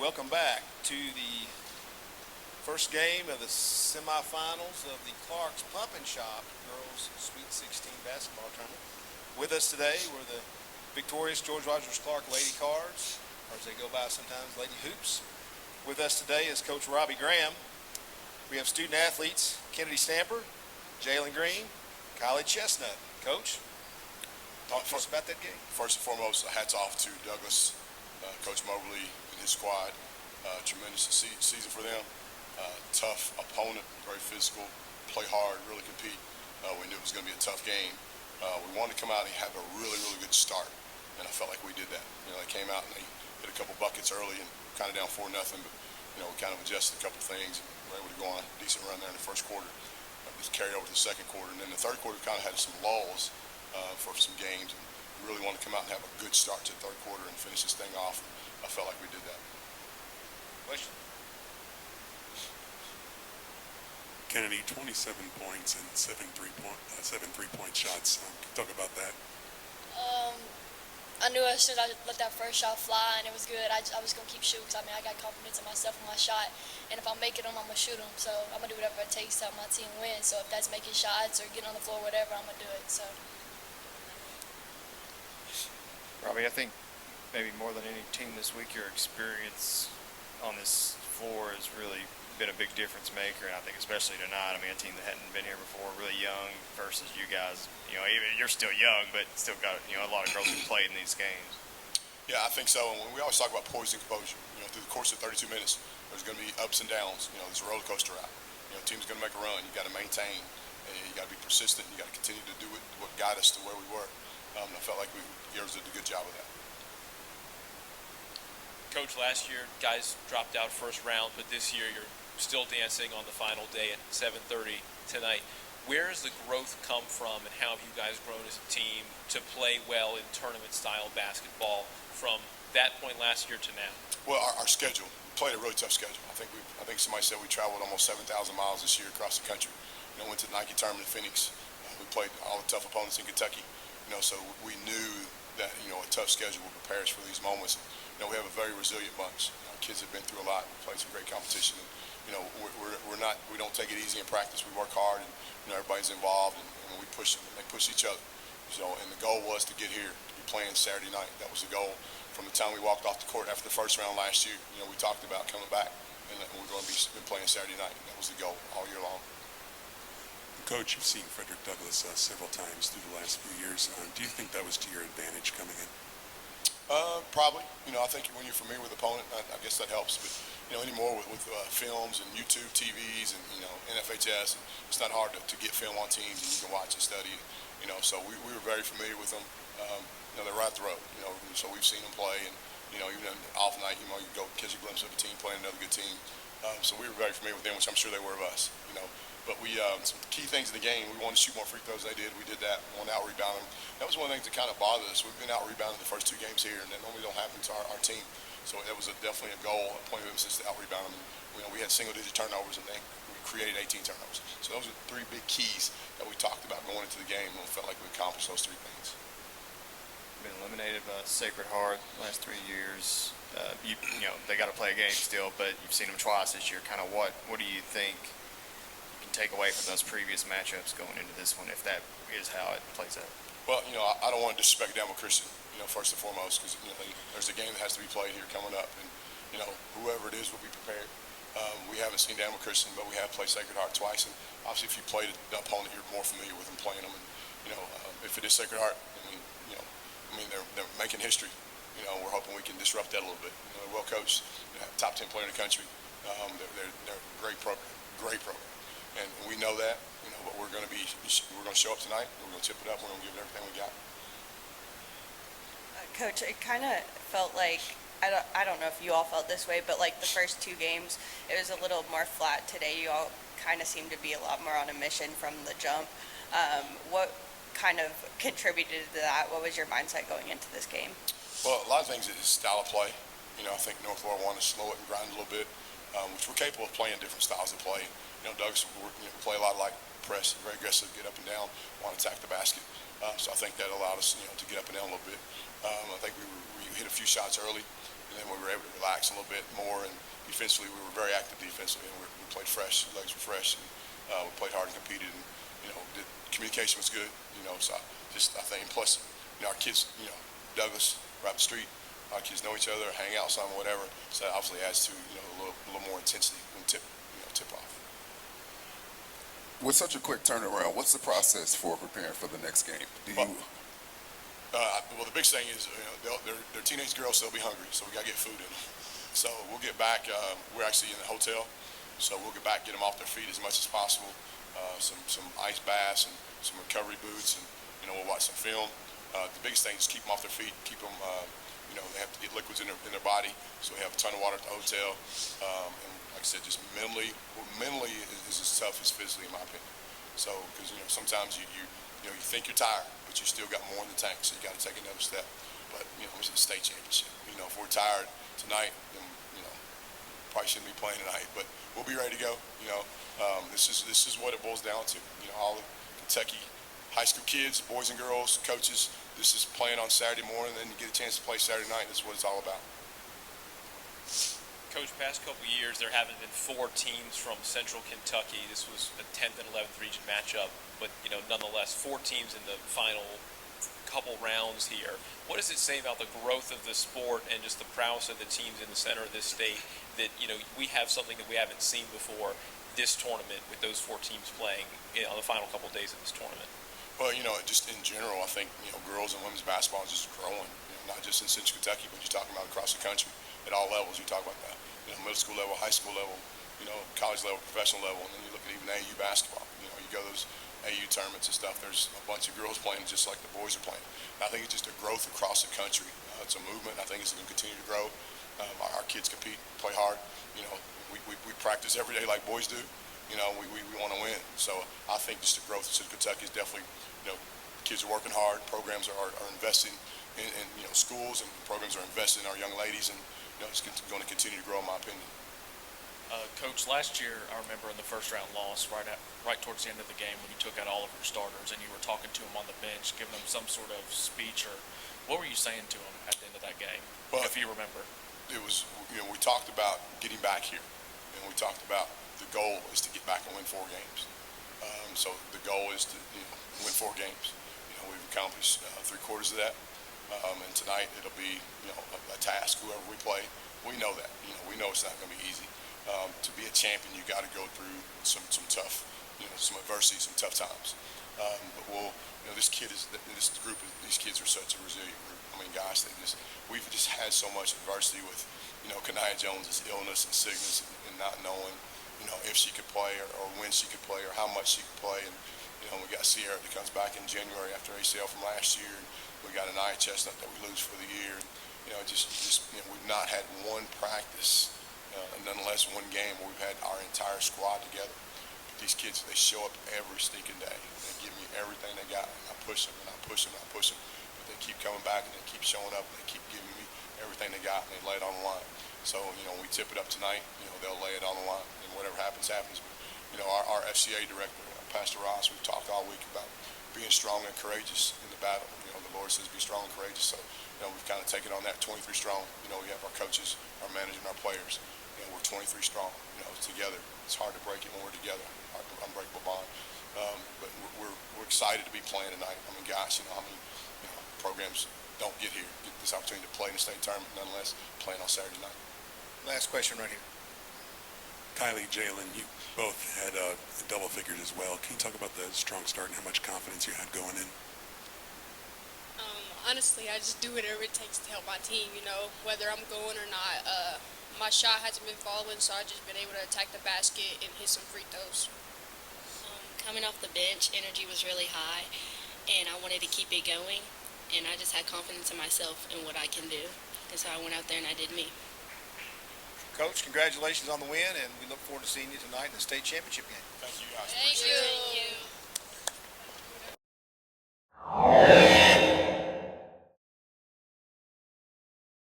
welcome back to the first game of the semifinals of the Clark's Pump and Shop Girls Sweet 16 basketball tournament. With us today were the victorious George Rogers Clark Lady Cards, or as they go by sometimes, Lady Hoops. With us today is Coach Robbie Graham. We have student athletes Kennedy Stamper, Jalen Green, Kylie Chestnut. Coach, talk to us about that game. First and foremost, hats off to Douglas, Coach Mobley and his squad. Tremendous season for them. Tough opponent, very physical, play hard, really compete. We knew it was going to be a tough game. We wanted to come out and have a really, really good start, and I felt like we did that. They came out and they hit a couple buckets early and kind of down 4-0, but we kind of adjusted a couple things and were able to go on a decent run there in the first quarter. Just carried over to the second quarter, and then the third quarter kind of had some lulls for some games. And we really wanted to come out and have a good start to the third quarter and finish this thing off. I felt like we did that. Question? Kennedy, 27 points and seven three-point shots. Talk about that. I knew as soon as I let that first shot fly and it was good, I was going to keep shooting because, I got confidence in myself and my shot. And if I make it, I'm going to shoot them. So I'm going to do whatever it takes to help my team win. So if that's making shots or getting on the floor, whatever, I'm going to do it. So. Robbie, I think maybe more than any team this week, your experience on this floor has really been a big difference maker, and I think especially tonight. A team that hadn't been here before, really young, versus you guys. Even you're still young, but still got a lot of girls who played in these games. Yeah, I think so. And we always talk about poise and composure. Through the course of 32 minutes, there's going to be ups and downs. There's a roller coaster ride. Team's going to make a run. You got to maintain. And you got to be persistent. You got to continue to do what got us to where we were. I felt like girls did a good job of that. Coach, last year guys dropped out first round, but this year you're still dancing on the final day at 7:30 tonight. Where has the growth come from, and how have you guys grown as a team to play well in tournament-style basketball from that point last year to now? Well, our schedule. We played a really tough schedule. I think somebody said we traveled almost 7,000 miles this year across the country. Went to the Nike tournament in Phoenix. We played all the tough opponents in Kentucky. So we knew that a tough schedule would prepare us for these moments. We have a very resilient bunch. Our kids have been through a lot. We played some great competition. And, we don't take it easy in practice. We work hard, and everybody's involved, and we push them. They push each other. And the goal was to get here, to be playing Saturday night. That was the goal from the time we walked off the court after the first round last year. We talked about coming back, and we're going to be playing Saturday night. That was the goal all year long. Coach, you've seen Frederick Douglass several times through the last few years. Do you think that was to your advantage coming in? Probably. I think when you're familiar with the opponent, I guess that helps. But anymore with films and YouTube TVs and NFHS, it's not hard to get film on teams and you can watch and study. So we were very familiar with them. They're right at the road. So we've seen them play, and even on off night, you go catch a glimpse of a team playing another good team. So we were very familiar with them, which I'm sure they were of us. But we some key things in the game. We wanted to shoot more free throws. They did. We did that. We wanted to out-rebound them. That was one of the things that kind of bothered us. We've been out-rebounded the first two games here, and that normally don't happen to our team. So that was definitely a goal, a point of emphasis to out-rebound them. And, we had single-digit turnovers, and we created 18 turnovers. So those are three big keys that we talked about going into the game, and we felt like we accomplished those three things. Been eliminated by Sacred Heart the last 3 years. They got to play a game still, but you've seen them twice this year. Kind of what do you think you can take away from those previous matchups going into this one, if that is how it plays out? Well, I don't want to disrespect Denver Christian, first and foremost, because there's a game that has to be played here coming up, and whoever it is will be prepared. We haven't seen Denver Christian, but we have played Sacred Heart twice, and obviously if you played the opponent, you're more familiar with them playing them. And if it is Sacred Heart, they're making history. We're hoping we can disrupt that a little bit. They're well coached, top 10 player in the country. They're a great program, and we know that. But we're going to show up tonight. We're going to tip it up. We're going to give it everything we got. Coach, it kind of felt like, I don't know if you all felt this way, but like the first two games, it was a little more flat. Today, you all kind of seemed to be a lot more on a mission from the jump. What kind of contributed to that? What was your mindset going into this game? Well, a lot of things is style of play. I think North Florida wanted to slow it and grind a little bit, which we're capable of playing different styles of play. Doug's play a lot like press, very aggressive, get up and down, want to attack the basket. So I think that allowed us, to get up and down a little bit. I think we hit a few shots early, and then we were able to relax a little bit more. And defensively, we were very active defensively, and we played fresh. Legs were fresh, and we played hard and competed. And the communication was good. So I think, and plus, our kids, Douglas, right up the street, our kids know each other, hang out some, whatever. So that obviously adds to a little more intensity when tip off. With such a quick turnaround, what's the process for preparing for the next game? Well, the biggest thing is, they're teenage girls, so they'll be hungry, so we got to get food in them. So we'll get back. We're actually in the hotel, so we'll get back, get them off their feet as much as possible. Some ice baths and some recovery boots, and we'll watch some film. The biggest thing is keep them off their feet, keep them. They have to get liquids in their body, so we have a ton of water at the hotel. And like I said, just mentally is as tough as physically, in my opinion. So, because sometimes you think you're tired, but you still got more in the tank, so you got to take another step. But it's a state championship. If we're tired tonight, then probably shouldn't be playing tonight. But we'll be ready to go. This is what it boils down to. All the Kentucky high school kids, boys and girls, coaches. This is playing on Saturday morning, and then you get a chance to play Saturday night. This is what it's all about. Coach, past couple of years, there haven't been 4 teams from Central Kentucky. This was a 10th and 11th region matchup, but nonetheless, 4 teams in the final couple rounds here. What does it say about the growth of the sport and just the prowess of the teams in the center of this state that we have something that we haven't seen before this tournament with those 4 teams playing on the final couple of days of this tournament? Well, just in general, I think girls and women's basketball is just growing. Not just in Central Kentucky, but you're talking about across the country at all levels. You talk about that. Middle school level, high school level, college level, professional level, and then you look at even AU basketball. You go to those AU tournaments and stuff. There's a bunch of girls playing just like the boys are playing. And I think it's just a growth across the country. It's a movement. I think it's going to continue to grow. Our kids compete, play hard. We practice every day like boys do. We want to win. So I think just the growth of Central Kentucky is definitely, kids are working hard. Programs are investing in schools, and programs are investing in our young ladies, and it's going to continue to grow, in my opinion. Coach, last year I remember in the first round loss, right towards the end of the game when you took out all of your starters and you were talking to them on the bench, giving them some sort of speech, or what were you saying to them at the end of that game, if you remember? It was, we talked about getting back here, and we talked about the goal is to get back and win 4 games. So the goal is to win 4 games. We've accomplished 3/4 of that, and tonight it'll be a task. Whoever we play, we know that. We know it's not going to be easy. To be a champion, you got to go through some tough, some adversity, some tough times. But this group, these kids are such a resilient group. I mean, gosh, we've just had so much adversity with, Kanaya Jones's illness and sickness, and not knowing, if she could play or when she could play or how much she could play. And, we got Sierra that comes back in January after ACL from last year. And we got an Nia Chestnut that we lose for the year. And, we've not had one practice, nonetheless one game where we've had our entire squad together. But these kids, they show up every sneaking day. They give me everything they got, and I push them, and I push them, and I push them. But they keep coming back, and they keep showing up, and they keep giving me everything they got, and they lay it on the line. So, when we tip it up tonight, they'll lay it on the line, and whatever happens, happens. But, our FCA director, Pastor Ross, we've talked all week about being strong and courageous in the battle. The Lord says be strong and courageous. So, we've kind of taken on that 23 strong. We have our coaches, our manager, and our players. We're 23 strong, together. It's hard to break it when we're together, our unbreakable bond. But we're excited to be playing tonight. I mean, gosh, programs don't get this opportunity to play in the state tournament, nonetheless, playing on Saturday night. Last question right here. Kylie, Jalen, you both had double figures as well. Can you talk about the strong start and how much confidence you had going in? Honestly, I just do whatever it takes to help my team, whether I'm going or not. My shot hasn't been falling, so I've just been able to attack the basket and hit some free throws. Coming off the bench, energy was really high, and I wanted to keep it going, and I just had confidence in myself and what I can do. And so I went out there and I did me. Coach, congratulations on the win, and we look forward to seeing you tonight in the state championship game. Thank you, guys. Thank Appreciate it. you.